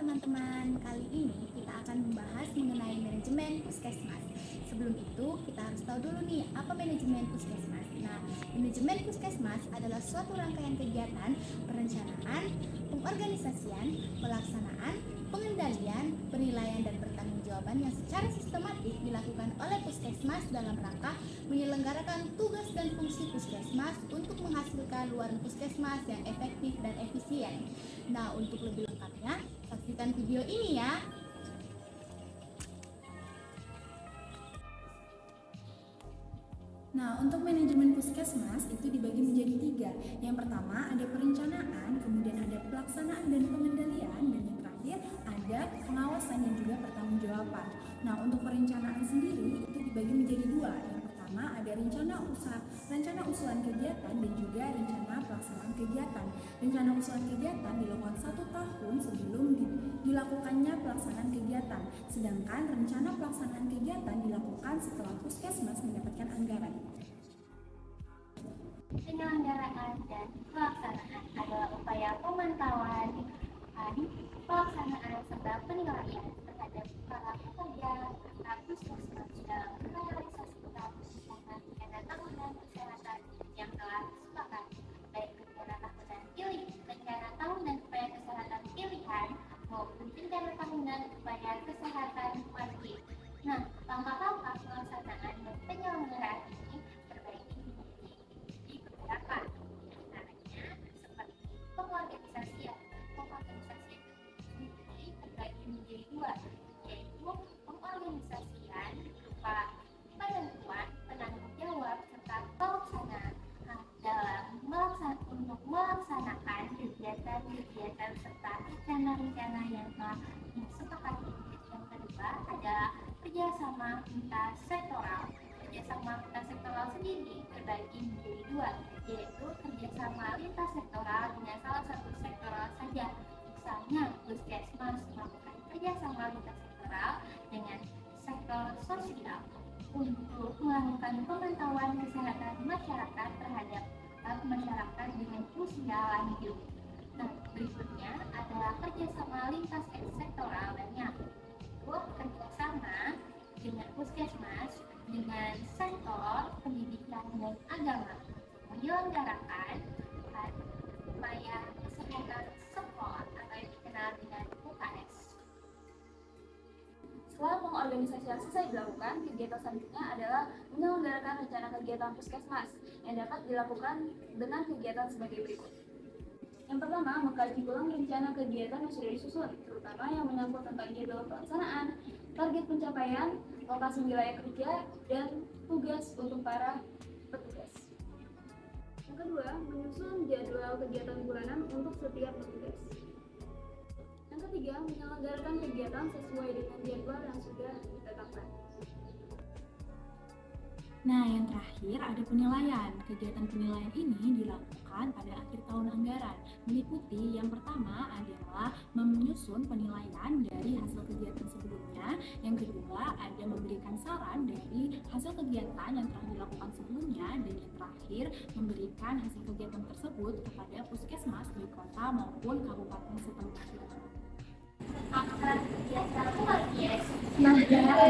teman-teman, kali ini kita akan membahas mengenai manajemen puskesmas. Sebelum itu, kita harus tahu dulu nih, apa manajemen puskesmas. Nah, manajemen puskesmas adalah suatu rangkaian kegiatan, perencanaan, pengorganisasian, pelaksanaan, pengendalian, penilaian, dan pertanggungjawaban yang secara sistematik dilakukan oleh puskesmas dalam rangka menyelenggarakan tugas dan fungsi puskesmas untuk menghasilkan luaran puskesmas yang efektif dan efisien. Nah, untuk lebih lengkapnya, saksikan video ini ya. Nah, untuk manajemen puskesmas itu dibagi menjadi 3. Yang pertama ada perencanaan, kemudian ada pelaksanaan dan pengendalian, dan yang terakhir ada pengawasan dan juga pertanggungjawaban. Nah, untuk perencanaan sendiri itu dibagi menjadi 2. Yang pertama ada rencana usulan kegiatan dan juga rencana pelaksanaan kegiatan. Rencana usulan kegiatan dilakukan 1 tahun sebelum dilakukannya pelaksanaan kegiatan, sedangkan rencana pelaksanaan kegiatan dilakukan setelah puskesmas mendapatkan anggaran. Penyelenggaraan dan pelaksanaan adalah upaya pemantauan, pelaksanaan serta penilaian terhadap para pekerja puskesmas dalam realisasi rencana tahunan kesehatan yang telah disepakati, baik rencana tahunan rencana tahunan upaya kesehatan pilihan maupun rencana tahunan upaya kesehatan wajib. Nah, langkah-langkah pelaksanaan dan penyelenggaraan ini terbagi di beberapa, antaranya seperti pengorganisasian. Pengorganisasian itu terbagi menjadi 2, yaitu pengorganisasian berupa penentuan penanggung jawab serta pelaksanaan untuk melaksanakan kegiatan-kegiatan serta rencana-rencana yang telah disepakati. Yang kedua adalah kerjasama lintas sektoral. Kerjasama lintas sektoral sendiri terbagi menjadi 2, yaitu kerjasama lintas sektoral dengan salah satu sektoral saja. Misalnya, puskesmas melakukan kerjasama lintas sektoral dengan sektor sosial untuk melakukan pemantauan kesehatan masyarakat terhadap masyarakat dengan usia lanjut. Nah, berikutnya adalah kerjasama lintas sektoral lainnya, yaitu kerjasama dengan puskesmas dengan sektor pendidikan dan agama, menyelenggarakan upaya kesehatan sekolah atau yang dikenal dengan UKS. Setelah pengorganisasian selesai dilakukan, kegiatan selanjutnya adalah menyelenggarakan rencana kegiatan puskesmas yang dapat dilakukan dengan kegiatan sebagai berikut. Yang pertama, mengkaji ulang rencana kegiatan yang sudah disusun, terutama yang menyangkut tentang jadwal pelaksanaan, target pencapaian, lokasi wilayah kerja, dan tugas untuk para petugas. Yang kedua, menyusun jadwal kegiatan bulanan untuk setiap petugas. Yang ketiga, menyelenggarakan kegiatan sesuai dengan jadwal yang sudah ditetapkan. Nah, yang terakhir ada penilaian. Kegiatan penilaian ini dilakukan pada akhir tahun anggaran. Meliputi yang pertama adalah menyusun penilaian dari hasil kegiatan sebelumnya. Yang kedua ada memberikan saran dari hasil kegiatan yang telah dilakukan sebelumnya. Dan yang terakhir memberikan hasil kegiatan tersebut kepada puskesmas di kota maupun kabupaten setempat. Nah,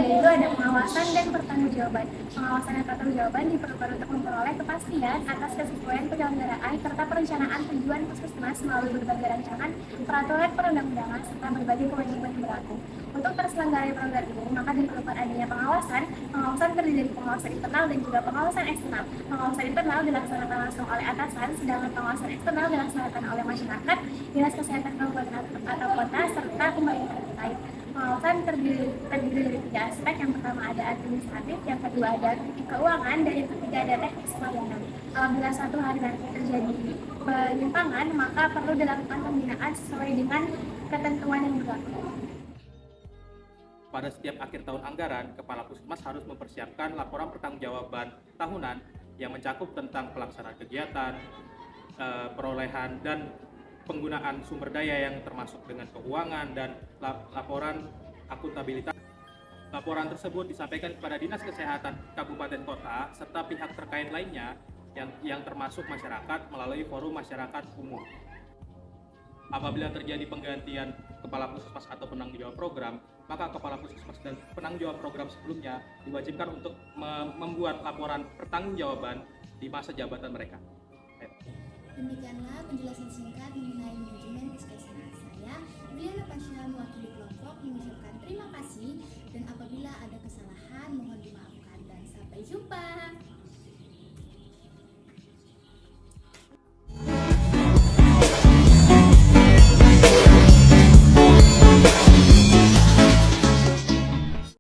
itu ada pengawasan dan pertanggungjawaban. Pengawasan dan pertanggungjawaban diperlukan untuk memperoleh kepastian atas kesesuaian penyelenggaraan serta perencanaan tujuan puskesmas melalui berbagai rancangan, peraturan perundang-undangan serta berbagai kewajiban yang berlaku. Untuk terselenggaranya program ini, maka diperlukan adanya pengawasan. Pengawasan terdiri dari pengawasan internal dan juga pengawasan eksternal. Pengawasan internal dilaksanakan langsung oleh atasan, sedangkan pengawasan eksternal dilaksanakan oleh masyarakat, dinas kesehatan kabupaten atau kota, serta pemerintah terkait. Pengawasan terdiri dari 3 aspek. Yang pertama ada administratif, yang kedua ada keuangan, dan yang ketiga ada teknis pelayanan. Apabila suatu hari nanti terjadi penyimpangan, maka perlu dilakukan pembinaan sesuai dengan ketentuan yang berlaku. Pada setiap akhir tahun anggaran, Kepala Puskesmas harus mempersiapkan laporan pertanggungjawaban tahunan yang mencakup tentang pelaksanaan kegiatan, perolehan dan penggunaan sumber daya yang termasuk dengan keuangan dan laporan akuntabilitas. Laporan tersebut disampaikan kepada Dinas Kesehatan Kabupaten Kota serta pihak terkait lainnya yang termasuk masyarakat melalui forum masyarakat umum. Apabila terjadi penggantian kepala puskesmas atau penanggung jawab program, maka kepala puskesmas dan penanggung jawab program sebelumnya diwajibkan untuk membuat laporan pertanggungjawaban di masa jabatan mereka. Demikianlah penjelasan singkat mengenai manajemen puskesmas. Saya, Briana Pasha, mewakili kelompok, mengucapkan terima kasih dan apabila ada kesalahan mohon dimaafkan dan sampai jumpa.